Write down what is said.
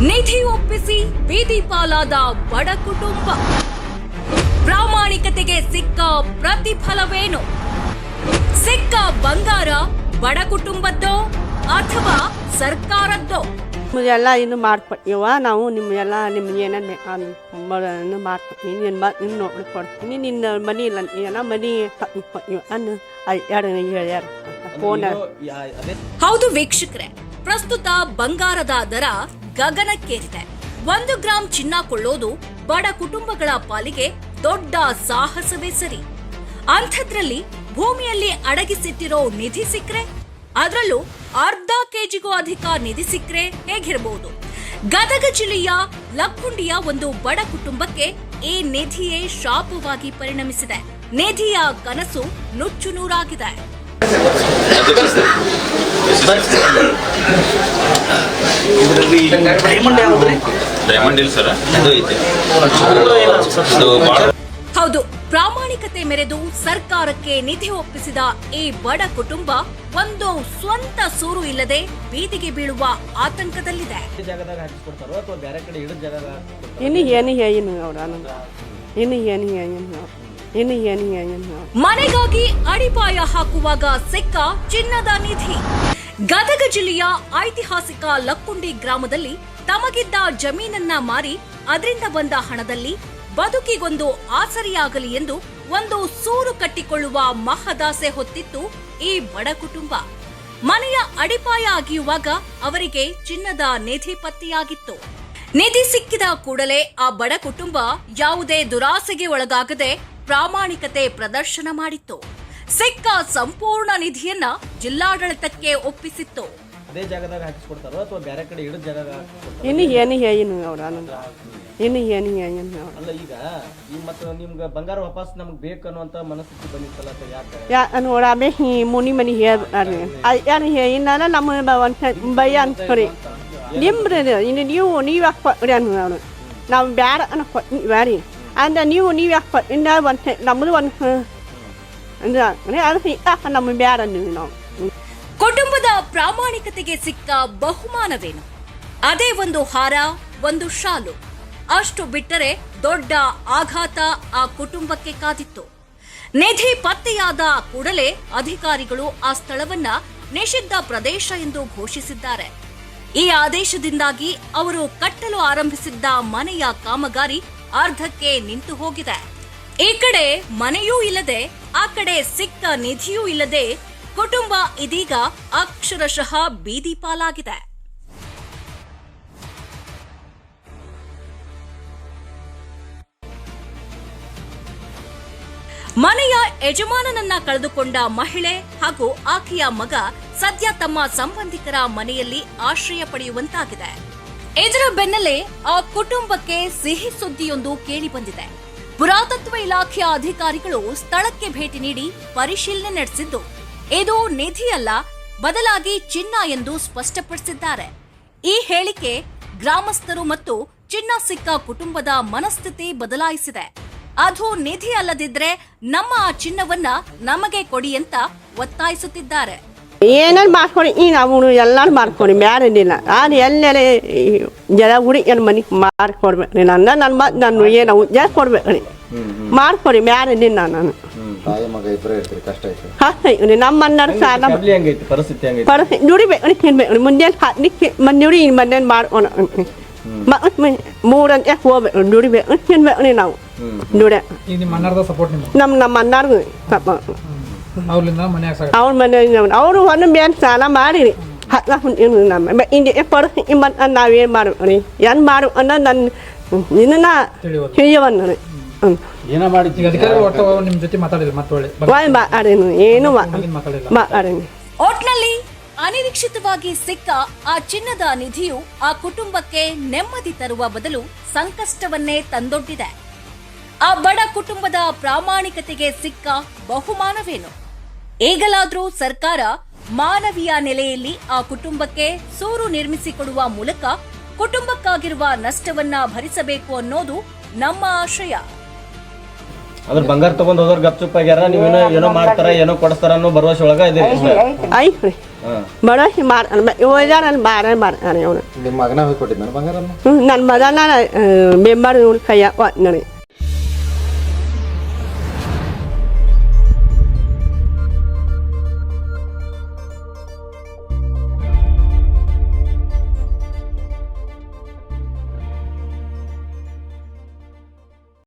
ನಿಧಿ ಒಪ್ಪಿಸಿ ಬೀದಿ ಪಾಲಾದ ಬಡ ಕುಟುಂಬ. ಪ್ರಾಮಾಣಿಕತೆಗೆ ಸಿಕ್ಕ ಪ್ರತಿಫಲವೇನು? ಸಿಕ್ಕ ಬಂಗಾರ ಬಡ ಕುಟುಂಬದ್ದೋ ಅಥವಾ ಸರ್ಕಾರದ್ದೋ? ಎಲ್ಲ ಇನ್ನು ಮಾಡ್ಕೊಡ್ತೀವ ನಾವು ನಿಮ್ಗೆಲ್ಲ ನಿಮ್ಗೆ ಏನೇನು ಬೇಕಾನು ಮಾಡ್ಕೊಡ್ತೀನಿ. ನಿನ್ನ ನೋಡ್ಕೊಡ್ತೀನಿ. ನಿನ್ನ ಮನಿ ಇಲ್ಲ ಏನ ಮನಿ ಕೊಡ್ತೀವಿ ಅನ್ನು ಹೇಳ್ಯಾರ ಫೋನ್. ಹೌದು ವೀಕ್ಷಕರೇ, ಪ್ರಸ್ತುತ ಬಂಗಾರದ ದರ ಗಗನಕ್ಕೇರಿದೆ. 1 ಗ್ರಾಂ ಚಿನ್ನ ಕೊಳ್ಳೋದು ಬಡ ಕುಟುಂಬಗಳ ಪಾಲಿಗೆ ದೊಡ್ಡ ಸಾಹಸವೇ ಸರಿ. ಅಂಥದ್ರಲ್ಲಿ ಭೂಮಿಯಲ್ಲಿ ಅಡಗಿಸಿಟ್ಟಿರೋ ನಿಧಿ ಸಿಕ್ಕ್ರೆ, ಅದರಲ್ಲೂ ಅರ್ಧ ಕೆಜಿಗೂ ಅಧಿಕ ನಿಧಿ ಸಿಕ್ಕ್ರೆ ಹೇಗಿರಬಹುದು? ಗದಗ ಜಿಲ್ಲೆಯ ಲಕ್ಕುಂಡಿಯ ಒಂದು ಬಡ ಕುಟುಂಬಕ್ಕೆ ಈ ನಿಧಿಯೇ ಶಾಪವಾಗಿ ಪರಿಣಮಿಸಿದೆ. ನಿಧಿಯ ಕನಸು ನುಚ್ಚು ನೂರಾಗಿದೆ. ಹೌದು, ಪ್ರಾಮಾಣಿಕತೆ ಮೆರೆದು ಸರ್ಕಾರಕ್ಕೆ ನಿಧಿ ಒಪ್ಪಿಸಿದ ಈ ಬಡ ಕುಟುಂಬ ಒಂದು ಸ್ವಂತ ಸೂರು ಇಲ್ಲದೆ ಬೀದಿಗೆ ಬೀಳುವ ಆತಂಕದಲ್ಲಿದೆ. ಮನೆಗಾಗಿ ಅಡಿಪಾಯ ಹಾಕುವಾಗ ಸಿಕ್ಕ ಚಿನ್ನದ ನಿಧಿ. ಗದಗ ಜಿಲ್ಲೆಯ ಐತಿಹಾಸಿಕ ಲಕ್ಕುಂಡಿ ಗ್ರಾಮದಲ್ಲಿ ತಮಗಿದ್ದ ಜಮೀನನ್ನ ಮಾರಿ ಅದರಿಂದ ಬಂದ ಹಣದಲ್ಲಿ ಬದುಕಿಗೊಂದು ಆಸರಿಯಾಗಲಿ ಎಂದು ಒಂದು ಸೂರು ಕಟ್ಟಿಕೊಳ್ಳುವ ಮಹದಾಸೆ ಹೊತ್ತಿತ್ತು ಈ ಬಡ ಕುಟುಂಬ. ಮನೆಯ ಅಡಿಪಾಯ ಅಗಿಯುವಾಗ ಅವರಿಗೆ ಚಿನ್ನದ ನಿಧಿ ಪತ್ತೆಯಾಗಿತ್ತು. ನಿಧಿ ಸಿಕ್ಕಿದ ಕೂಡಲೇ ಆ ಬಡ ಕುಟುಂಬ ಯಾವುದೇ ದುರಾಸೆಗೆ ಒಳಗಾಗದೆ ಪ್ರಾಮಾಣಿಕತೆ ಪ್ರದರ್ಶನ ಮಾಡಿತ್ತು. ಸಿಕ್ಕ ಸಂಪೂರ್ಣ ನಿಧಿಯನ್ನ ಜಿಲ್ಲಾಡಳಿತಕ್ಕೆ ಒಪ್ಪಿಸಿತ್ತು. ಅದೇ ಜಾಗದಾಗ ಹಾಕಿಸ್ಕೊಡ್ತಾರೋ ಅಥವಾ ಬೇರೆ ಕಡೆ ಇಡೋ ಜಾಗ ಅಲ್ಲ. ಈಗ ಮತ್ತೆ ನಿಮ್ಗೆ ಬಂಗಾರ ವಾಪಸ್ ನಮ್ಗೆ ಬೇಕು ಅನ್ನುವಂತ ಮನಸ್ಥಿತಿ ಬಂದಿತ್ತಲ್ಲ, ಯಾಕೆ ನೋಡಾಮೆ ಮುನಿ ಮನಿ ನಮ್ಮ ಭಯ ಅನ್ಸ್ಕೊರಿ ನಿಮ್ರಿ ಇನ್ನು ನೀವು ಯಾಕೆ ಕೊಡ್ರಿ ಅನ್ನೋರು ನಾವು ಬ್ಯಾಡ ಅನ್ನಿ ಅಂದ್ರೆ ನೀವು ಯಾಕೆ ಕೊಡ್ರಿ ನಮ್ಮದು ಒಂದು ಅದು ನಮ್ಮ ಬ್ಯಾಡ ನೀವು ನಾವು. ಕುಟುಂಬದ ಪ್ರಾಮಾಣಿಕತೆಗೆ ಸಿಕ್ಕ ಬಹುಮಾನವೇನು? ಅದೇ ಒಂದು ಹಾರ, ಒಂದು ಶಾಲು. ಅಷ್ಟು ಬಿಟ್ಟರೆ ದೊಡ್ಡ ಆಘಾತ ಆ ಕುಟುಂಬಕ್ಕೆ ಕಾದಿತ್ತು. ನಿಧಿ ಪತ್ತೆಯಾದ ಕೂಡಲೇ ಅಧಿಕಾರಿಗಳು ಆ ಸ್ಥಳವನ್ನ ನಿಷಿದ್ಧ ಪ್ರದೇಶ ಎಂದು ಘೋಷಿಸಿದ್ದಾರೆ. ಈ ಆದೇಶದಿಂದಾಗಿ ಅವರು ಕಟ್ಟಲು ಆರಂಭಿಸಿದ್ದ ಮನೆಯ ಕಾಮಗಾರಿ ಅರ್ಧಕ್ಕೆ ನಿಂತು ಹೋಗಿದೆ. ಈ ಕಡೆ ಮನೆಯೂ ಇಲ್ಲದೆ, ಆ ಕಡೆ ಸಿಕ್ಕ ನಿಧಿಯೂ ಇಲ್ಲದೆ ಕುಟುಂಬ ಇದೀಗ ಅಕ್ಷರಶಃ ಬೀದಿ ಪಾಲಾಗಿದೆ. ಮನೆಯ ಯಜಮಾನನನ್ನ ಕಳೆದುಕೊಂಡ ಮಹಿಳೆ ಹಾಗೂ ಆಕೆಯ ಮಗ ಸದ್ಯ ತಮ್ಮ ಸಂಬಂಧಿಕರ ಮನೆಯಲ್ಲಿ ಆಶ್ರಯ ಪಡೆಯುವಂತಾಗಿದೆ. ಇದರ ಬೆನ್ನಲ್ಲೇ ಆ ಕುಟುಂಬಕ್ಕೆ ಸಿಹಿ ಸುದ್ದಿಯೊಂದು ಕೇಳಿ ಬಂದಿದೆ. ಪುರಾತತ್ವ ಇಲಾಖೆಯ ಅಧಿಕಾರಿಗಳು ಸ್ಥಳಕ್ಕೆ ಭೇಟಿ ನೀಡಿ ಪರಿಶೀಲನೆ ನಡೆಸಿದ್ದು, ಇದು ನಿಧಿಯಲ್ಲ, ಬದಲಾಗಿ ಚಿನ್ನ ಎಂದು ಸ್ಪಷ್ಟಪಡಿಸಿದ್ದಾರೆ. ಈ ಹೇಳಿಕೆ ಗ್ರಾಮಸ್ಥರು ಮತ್ತು ಚಿನ್ನ ಸಿಕ್ಕ ಕುಟುಂಬದ ಮನಸ್ಥಿತಿ ಬದಲಾಯಿಸಿದೆ. ಅದು ನಿಧಿ ಅಲ್ಲದಿದ್ರೆ ನಮ್ಮ ಆ ಚಿನ್ನವನ್ನ ನಮಗೆ ಕೊಡಿ ಅಂತ ಒತ್ತಾಯಿಸುತ್ತಿದ್ದಾರೆ. ಏನೇನು ಮಾಡ್ಕೊಡಿ ನಾವು ಎಲ್ಲಾರು ಮಾಡ್ಕೊಡಿ ಬ್ಯಾರೇನಿಲ್ಲ. ಅದು ಎಲ್ಲೆಲ್ಲ ಜನ ಹುಡುಗಿಯರ ಮನೆಗೆ ಮಾಡ್ಕೊಡ್ಬೇಕ್ರಿ. ನಾನು ಏನು ಉದ್ಯೋಗ ಕೊಡ್ಬೇಕ್ರಿ, ಮಾಡ್ಕೊಡಿ ಬ್ಯಾರೇನಿಲ್ಲ. ನಾನು ನಮ್ಮ ಅಣ್ಣರ ಸಾಲ ಪರಿಸ್ಥಿತಿ ದುಡಿಬೇಕ್ರಿ, ತಿನ್ಬೇಕ್ರಿ. ಮುಂಜಾನೆ ಹಾಕ್ಲಿಕ್ಕೆ ದುಡಿ ಮನೇಲಿ ಮಾಡ್ಕೊಳ ಮೂರಂತೆ ಹೋಗ್ಬೇಕು, ದುಡಿಬೇಕು, ತಿನ್ಬೇಕ್ರಿ ನಾವು. ದುಡ ನಮ್ಮ ಅಣ್ಣಾರ್ಗು ಅವ್ರ ಮನೆ ಅವರು ಒಂದು ಬೇರೆ ಸಾಲ ಮಾಡಿರಿ ನಮ್ಮ ಇಂಡಿಯ ಪರಿಸ್ಥಿತಿ ನಾವೇನು ಮಾಡ್ಬೇಕ್ರಿ, ಏನು ಮಾಡು ಅನ್ನೋ ನನ್ನ ಇದನ್ನ ತಿಳಿಯವನ್ನ ಏನು ಮಾತಾಡೇನು. ಒಟ್ನಲ್ಲಿ ಅನಿರೀಕ್ಷಿತವಾಗಿ ಸಿಕ್ಕ ಆ ಚಿನ್ನದ ನಿಧಿಯು ಆ ಕುಟುಂಬಕ್ಕೆ ನೆಮ್ಮದಿ ತರುವ ಬದಲು ಸಂಕಷ್ಟವನ್ನೇ ತಂದೊಡ್ಡಿದೆ. ಆ ಬಡ ಕುಟುಂಬದ ಪ್ರಾಮಾಣಿಕತೆಗೆ ಸಿಕ್ಕ ಬಹುಮಾನವೇನು? ಈಗಲಾದ್ರೂ ಸರ್ಕಾರ ಮಾನವೀಯ ನೆಲೆಯಲ್ಲಿ ಆ ಕುಟುಂಬಕ್ಕೆ ಸೂರು ನಿರ್ಮಿಸಿಕೊಡುವ ಮೂಲಕ ಕುಟುಂಬಕ್ಕಾಗಿರುವ ನಷ್ಟವನ್ನ ಭರಿಸಬೇಕು ಅನ್ನೋದು ನಮ್ಮ ಆಶಯ. ಅದ್ರ ಬಂಗಾರ ತಗೊಂಡ್ ಹೋದವ್ರು ಗಪ್ ಚುಪ್ ಆಗ್ಯಾರ, ನೀವೇನೋ ಏನೋ ಮಾಡ್ತಾರ ಏನೋ ಕೊಡಿಸ್ತಾರ ಅನ್ನೋ ಭರವಸೆ ಒಳಗ ಇದೆ. ಬರೋಸಿ ಹೋಗ್ಯಾರ ಮಾರ ಅವನು ನಿಮ್ಮ ಮಗನ ಹೋಗಿ ಕೊಟ್ಟಿದ್ದ ಬಂಗಾರನ್ನ ನನ್ನ ಮಗನ ಮೆಂಬರ್ ಕೈಯಾಗ ಕೊಟ್ಟು ನನಗೆ